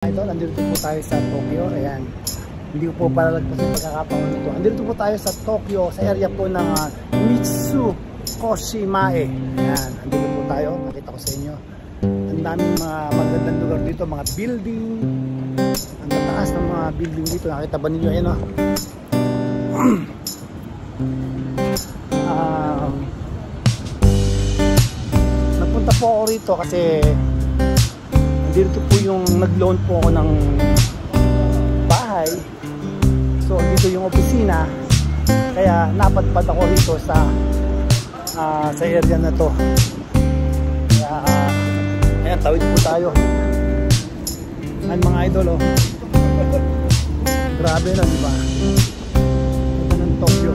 Idol, nandito po tayo sa Tokyo. Ayan, hindi ko po palalagpas yung pagkakataon nito. Nandito po tayo sa Tokyo, sa area po ng Mitsukoshimae. Ayan, nandito po tayo, nakita ko sa inyo. Ang daming mga magandang lugar dito, mga building. Ang tataas ng mga building dito, nakita ba ninyo? Ayan o. Napunta po ako rito kasi dito po yung nag-loan po ako ng bahay. So dito yung opisina. Kaya napadpad ako rito sa area na to. Kaya ayan, tawid po tayo. Ayan mga idol, oh. Grabe na, diba? Ito ng Tokyo.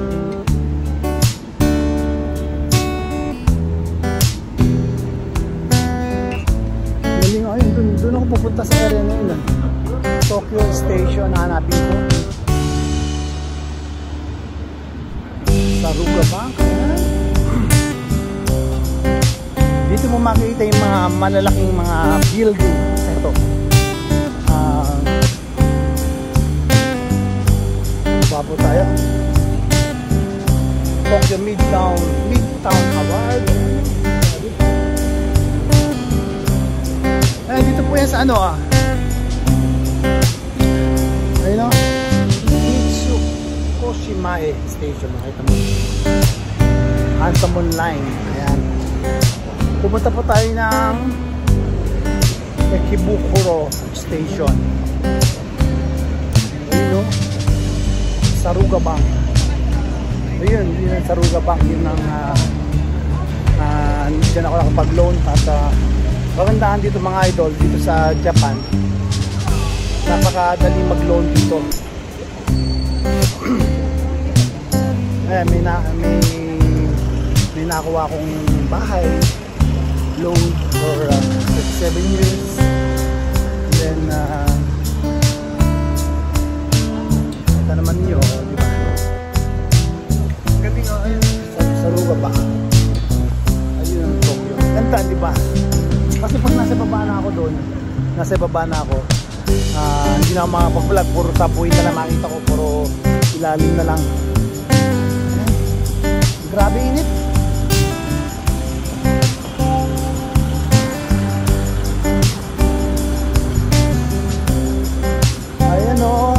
Doon ako pupunta sa area na yun. Tokyo Station, hanapin ko. Saruga Bank. Dito mo makikita yung mga malalaking mga building. Ito. Babo tayo. Tokyo Midtown Award. Dito po yan sa ano ayun o, Mitsukoshimae Station. Nakita mo Hansamon Line. Ayan, pupunta po tayo ng Ekibukuro Station. Ayun o, Saruga Bank. Ayun, yun ang Saruga Bank. Yun ang dyan ako nakapag-loan. At kagandahan dito mga idol, dito sa Japan, napakadali mag-loan dito. May nakuha akong bahay, loan for 7 years. And then ito naman nyo, di ba? Galing o, ayun, Saruga ba? Ayun ang Tokyo. Ganda, di ba? Kasi pag nasa baba na ako doon, hindi na ako makapag-vlog, puro tapuin na lang makita ko, puro ilalim na lang. Ayan. Grabe init. Ayan o.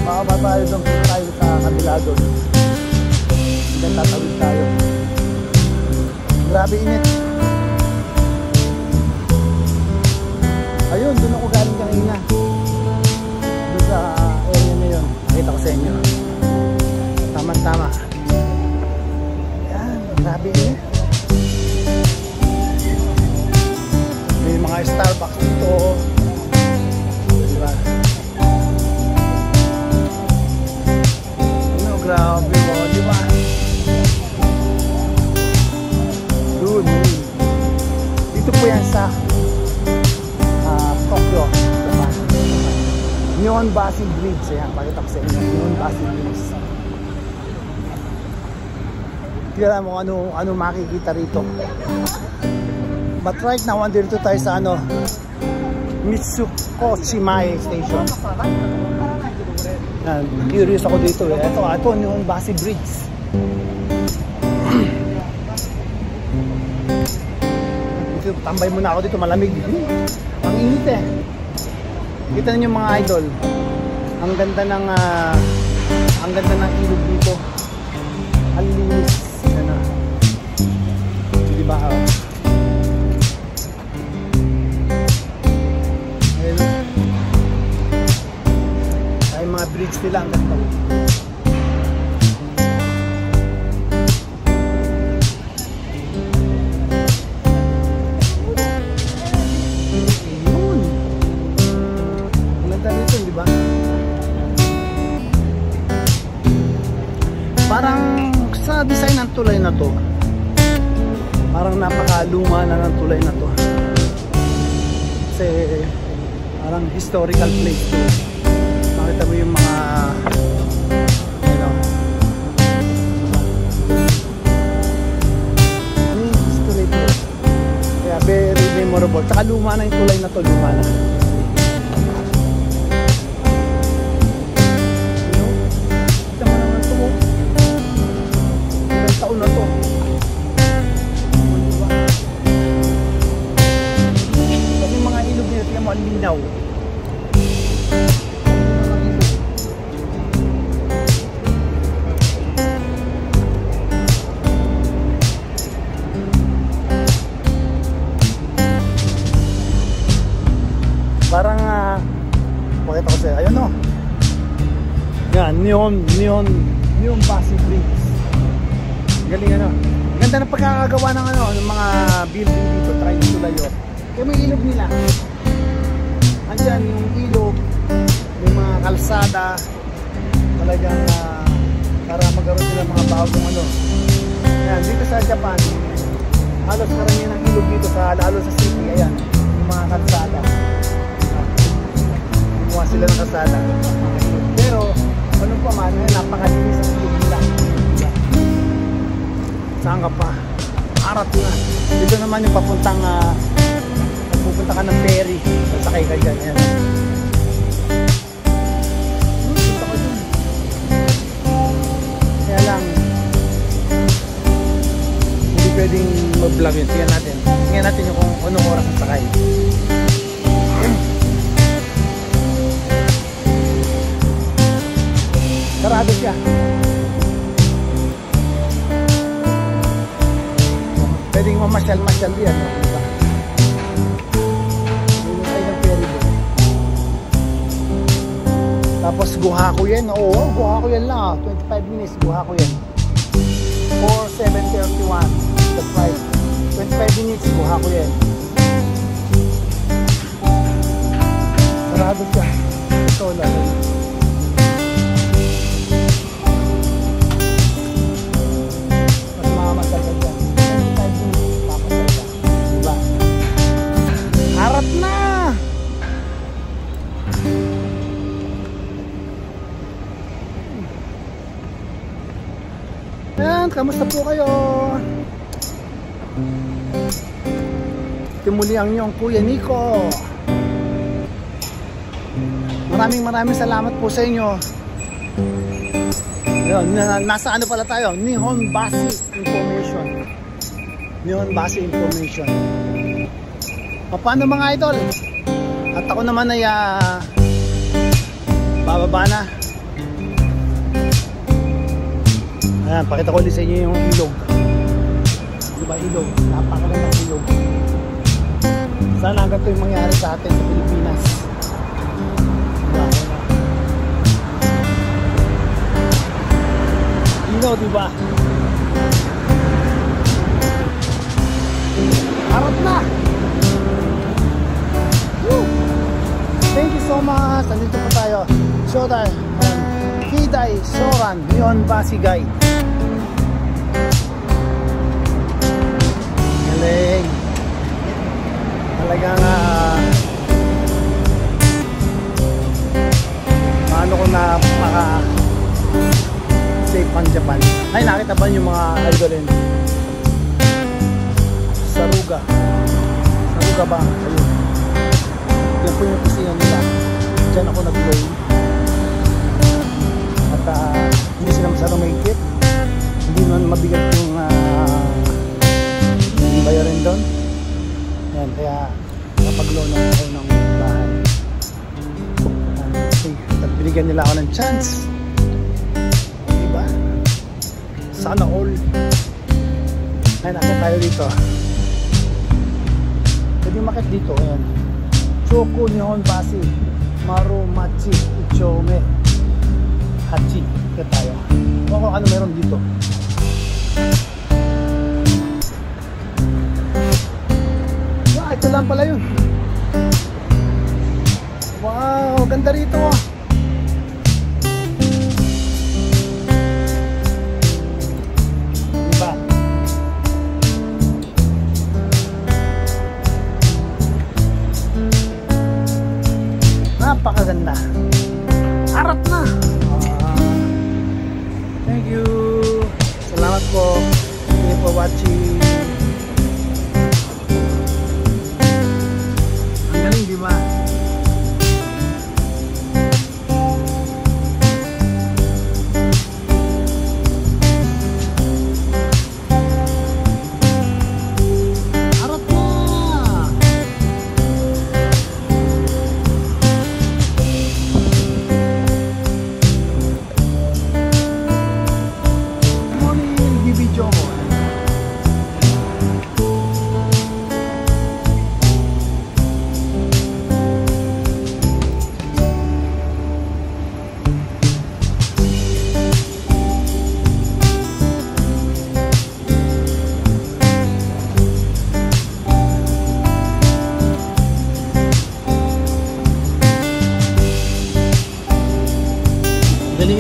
Baka tayo doon, tayo sa kabila doon. Hindi tatawid tayo. Grabe init. Ayun, doon ako galing kanina. Doon sa area na yun. Nakita ko sa inyo. Tama-tama. Ayan, grabe init. May mga Starbucks dito. Diba? Ano, grabe mo, diba? Dito po yan sa Tokyo, Japan. Nihonbashi Bridge. Ayan, pakita ko sa inyo. Nihonbashi Bridge. Tignan mo ano makikita rito. But right now, andito tayo sa Mitsukoshimae Station. Ayan, curious ako dito. Ito Nihonbashi Bridge. Tambay muna ako dito, malamig. Ang init eh. Kita niyo mga idol. Ang ganda ng ilog dito. Ang linis. Ano? Di ba? Ayun. Ay mga bridge nila ang ganda. Parang sa design ng tulay na to, parang napakaluma na ng tulay na to. Kasi parang historical place to. Makita mo yung mga history to. Kaya very memorable. Tsaka luma na yung tulay na to, luma na. Kita mo naman ito mo. Ilang taon na to. Kasi mga ilog nila, tingnan mo, ang linaw. Parang pakita ko sa'yo, ayun o. Yan, neon Basi Bridge. Galing ano. Ganda na pagkakagawa ng ano, ng mga building dito, try dito layo. Kaya may ilog nila. Andyan yung ilog, yung mga kalsada. Talagang para magkaroon sila mga bagong ano. Yan, dito sa Japan, halos karamihan ng ilog dito lalo sa city. Ayan, yung mga kalsada. Kumuha sila ng kalsada. Pero ano pa man, napakalinis ang ilog nila. Saan ka pa? Arat na. Dito naman yung papuntang pupunta ka ng ferry. Sasakay ka dyan. Ayan. Punta ka dun. Kaya lang hindi pwedeng mag-vlog yun. Tingnan natin yung kung anong oras ang sakay. Sarado siya. Pwedeng mamasyal-masyal yan. Diba? Yung tayo ng ferry doon. Tapos Guhaku yan. Oo, Guhaku yan lang. 25 minutes Guhaku yan. 4731 the price. 25 minutes Guhaku yan. Sarado siya. Ito lang. Harap na! Ayan, kamusta po kayo? Timuli ang inyong Kuya Nico. Maraming salamat po sa inyo. Ayun, nasa ano pala tayo? Nihon Basi Information. Nihon Basi Information. Paano mga idol? At ako naman ay bababa na. Ayan, pakita ko ulit sa inyo yung ilog. Diba ilog? Napakagandang ilog. Sana hanggang ito yung mangyari sa atin sa Pilipinas. Diba? Ilog, diba? Harap na! Thank you so much. Nandito po tayo. Shodan Kidai Soran Nihon Basi Guy. Galing. Talagang paano ko na maka safe ang Japan. Ay, nakita ba yung mga idolin? Saruga ba? Ayun. Yan po yung kusina nila. Diyan ako nag-play. At hindi sila masyadong mahigpit. Hindi naman mabigat yung bayarin doon. Yan, kaya napag-loan ako ng bahay. At binigyan nila ako ng chance. Diba? Sana all. Ay, nakita tayo dito. Pwede makit dito. Ayan. Choku Nihon Basi Marumachi Ichome Hachi. Kaya tayo. Kung ano meron dito. Ito lang pala yun. Wow, ganda rito. Diba? Napakaganda. Harap na. Thank you. Salamat po. Thank you for watching.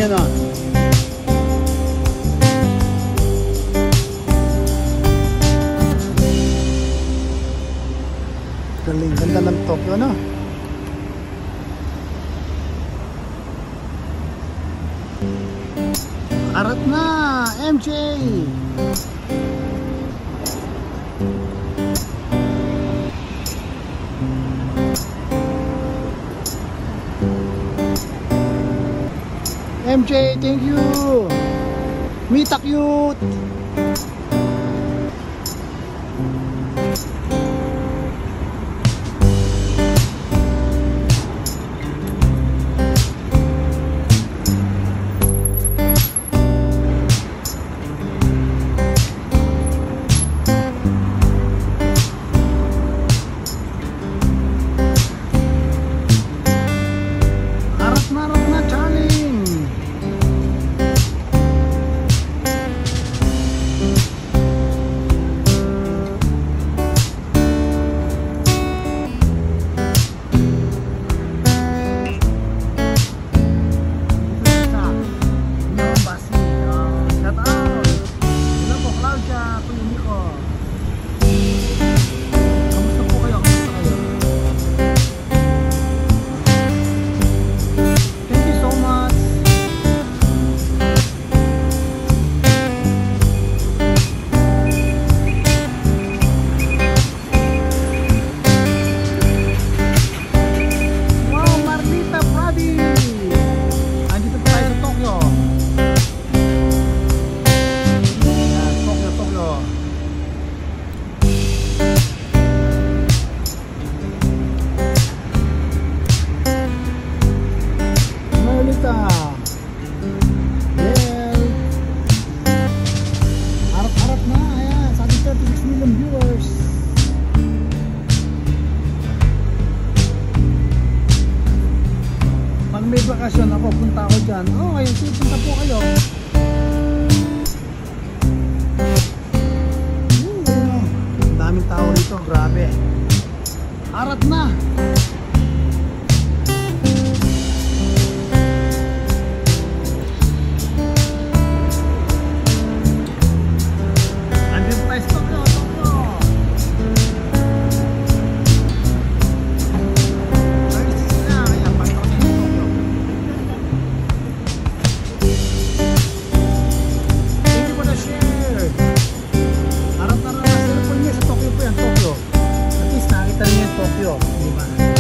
Ayan o. Galing, ganda ng Tokyo, no? Arat na, MJ! MJ, thank you! Mita cute! May bakasyon ako, punta ako dyan. Okay, punta po kayo. Ang daming tao rito, grabe. Arat na. Andun tayo sa Tokyo, Tokyo. Tokyo, di ba?